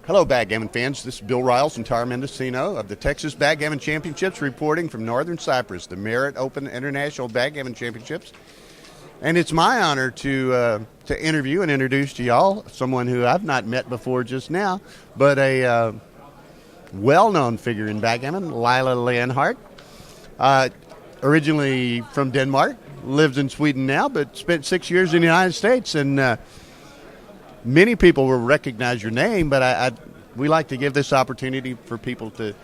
Hello, backgammon fans. This is Bill Riles and Tara Mendocino of the Texas Backgammon Championships reporting from Northern Cyprus, the Merritt Open International Backgammon Championships. And it's my honor to interview and introduce to y'all someone who I've not met before just now, but a well-known figure in backgammon, Laila Leonhardt. Originally from Denmark, lives in Sweden now, but spent 6 years in the United States. And many people will recognize your name, but we like to give this opportunity for people to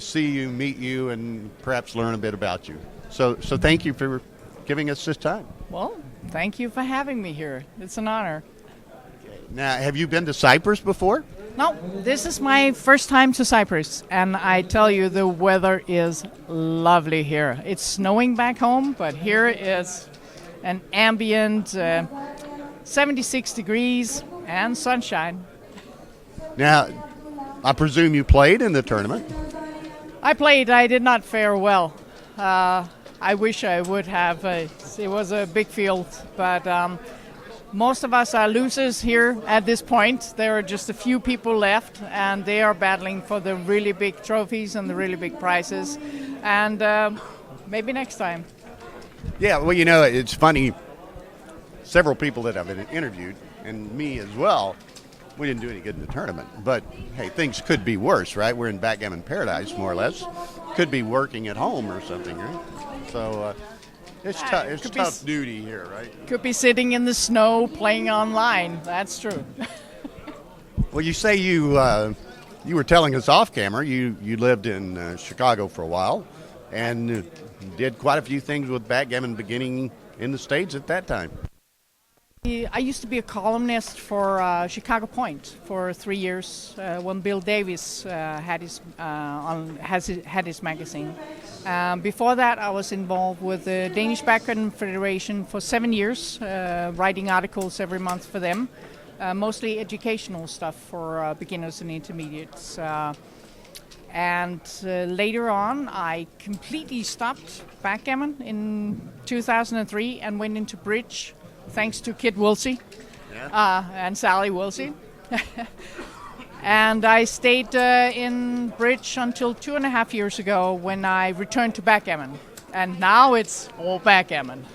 see you, meet you, and perhaps learn a bit about you. So thank you for giving us this time. Well, thank you for having me here. It's an honor. Okay. Now, have you been to Cyprus before? No, this is my first time to Cyprus, and I tell you, the weather is lovely here. It's snowing back home, but here is an ambient 76 degrees and sunshine. Now, I presume you played in the tournament? I played. I did not fare well. I wish I would have. It was a big field, but most of us are losers here at this point. There are just a few people left, and they are battling for the really big trophies and the really big prizes. And maybe next time. Yeah, well, you know, it's funny. Several people that I've interviewed, and me as well, we didn't do any good in the tournament. But, hey, things could be worse, right? We're in backgammon paradise, more or less. Could be working at home or something, right? So it's tough duty here, right? Could be sitting in the snow playing online. That's true. Well, you say you were telling us off camera you lived in Chicago for a while and did quite a few things with backgammon beginning in the States at that time. I used to be a columnist for Chicago Point for 3 years when Bill Davis had his magazine. Before that, I was involved with the Danish Backgammon Federation for 7 years, writing articles every month for them, mostly educational stuff for beginners and intermediates. And later on, I completely stopped backgammon in 2003 and went into bridge. Thanks to Kit Woolsey and Sally Woolsey. And I stayed in bridge until 2.5 years ago when I returned to backgammon. And now it's all backgammon.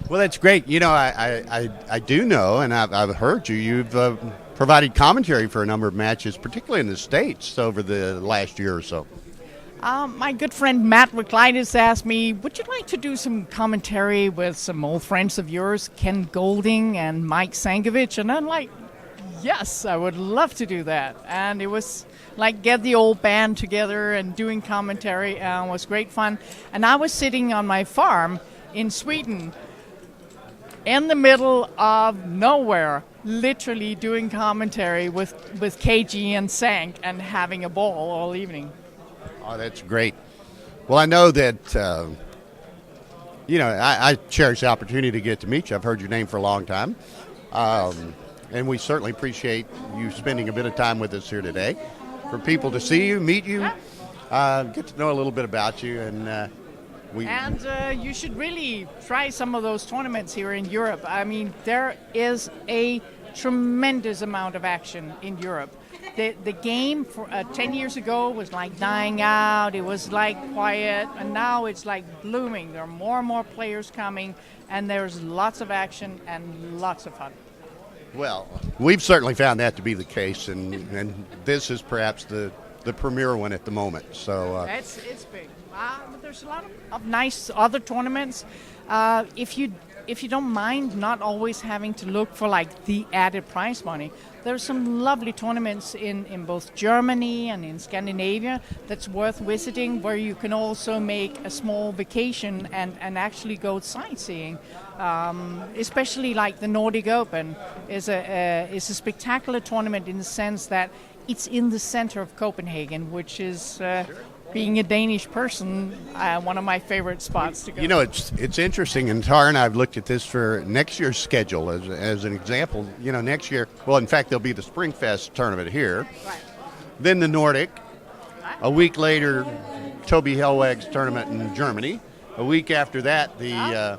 Well, that's great. You know, I do know, and I've heard you've provided commentary for a number of matches, particularly in the States, over the last year or so. My good friend Matt Reclitus asked me, would you like to do some commentary with some old friends of yours, Ken Golding and Mike Sankovic? And I'm like, yes, I would love to do that. And it was like get the old band together and doing commentary. It was great fun. And I was sitting on my farm in Sweden in the middle of nowhere, literally doing commentary with KG and Sank and having a ball all evening. Oh, that's great. Well, I know that, I cherish the opportunity to get to meet you. I've heard your name for a long time. And we certainly appreciate you spending a bit of time with us here today. For people to see you, meet you, get to know a little bit about you. And you should really try some of those tournaments here in Europe. I mean, there is a tremendous amount of action in Europe. The game for 10 years ago was like dying out. It was like quiet, and now it's like blooming. There are more and more players coming, and there's lots of action and lots of fun. Well, we've certainly found that to be the case, and this is perhaps the premier one at the moment. So it's big. There's a lot of nice other tournaments. If you don't mind not always having to look for like the added prize money, there's some lovely tournaments in both Germany and in Scandinavia that's worth visiting, where you can also make a small vacation and actually go sightseeing. Especially like the Nordic Open is a spectacular tournament in the sense that it's in the center of Copenhagen, which is being a Danish person, one of my favorite spots to go. You know, it's interesting, and Tara and I have looked at this for next year's schedule as an example. You know, next year, well, in fact, there'll be the Springfest tournament here. Right. Then the Nordic. Right. A week later, Toby Hellweg's tournament in Germany. A week after that, the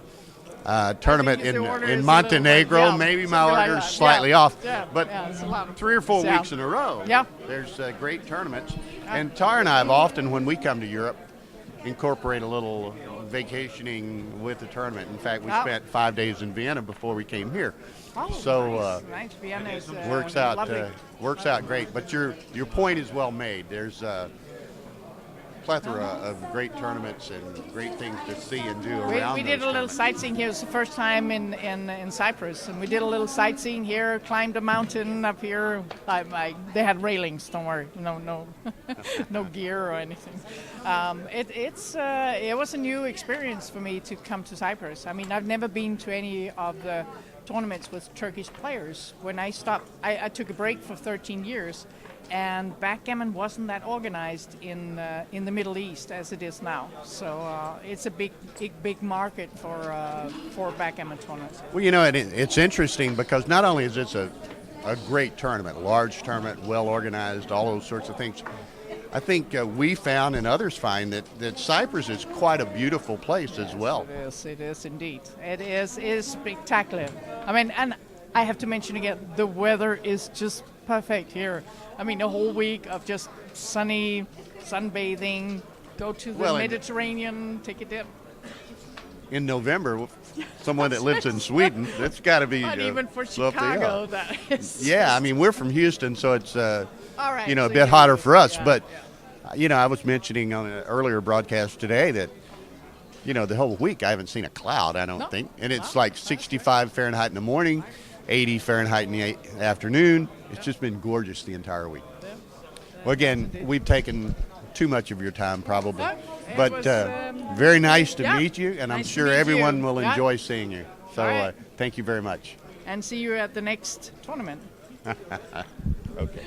tournament think the order is in a Montenegro. little, yeah, Maybe my something like order's that. slightly Yeah. off, Yeah. but Yeah, it's a lot of 3 or 4 yeah. weeks in a row. Yeah. There's great tournaments. And Tara and I have often, when we come to Europe, incorporate a little vacationing with the tournament. In fact, we spent 5 days in Vienna before we came here. Oh, So nice. Vienna is works out great. But your point is well made. There's a plethora of great tournaments and great things to see and do around. We did a those little tournaments. sightseeing here. It was the first time in Cyprus, and we did a little sightseeing here. Climbed a mountain up here. They had railings. Don't worry, no, no gear or anything. It was a new experience for me to come to Cyprus. I mean, I've never been to any of the tournaments with Turkish players. When I stopped, I took a break for 13 years. And backgammon wasn't that organized in the Middle East as it is now. So it's a big market for backgammon tournaments. Well, it's interesting because not only is this a great tournament, large tournament, well organized, all those sorts of things. I think we found and others find that Cyprus is quite a beautiful place as well. It is indeed. It is spectacular. I mean, and I have to mention again, the weather is just perfect here. I mean, a whole week of just sunny, sunbathing, go to the Mediterranean, take a dip. In November, someone that lives in Sweden, that's got to be Not even for something Chicago, else. that is. Yeah, I mean, we're from Houston, so it's All right, a so bit hotter for us. yeah, But I was mentioning on an earlier broadcast today that the whole week I haven't seen a cloud. I don't think, and it's like 65 Fahrenheit in the morning, 80 Fahrenheit in the afternoon. It's just been gorgeous the entire week. Well, again, we've taken too much of your time probably, but very nice to meet you, and I'm nice to sure meet everyone you. will enjoy seeing you. So All right. thank you very much. And see you at the next tournament. Okay.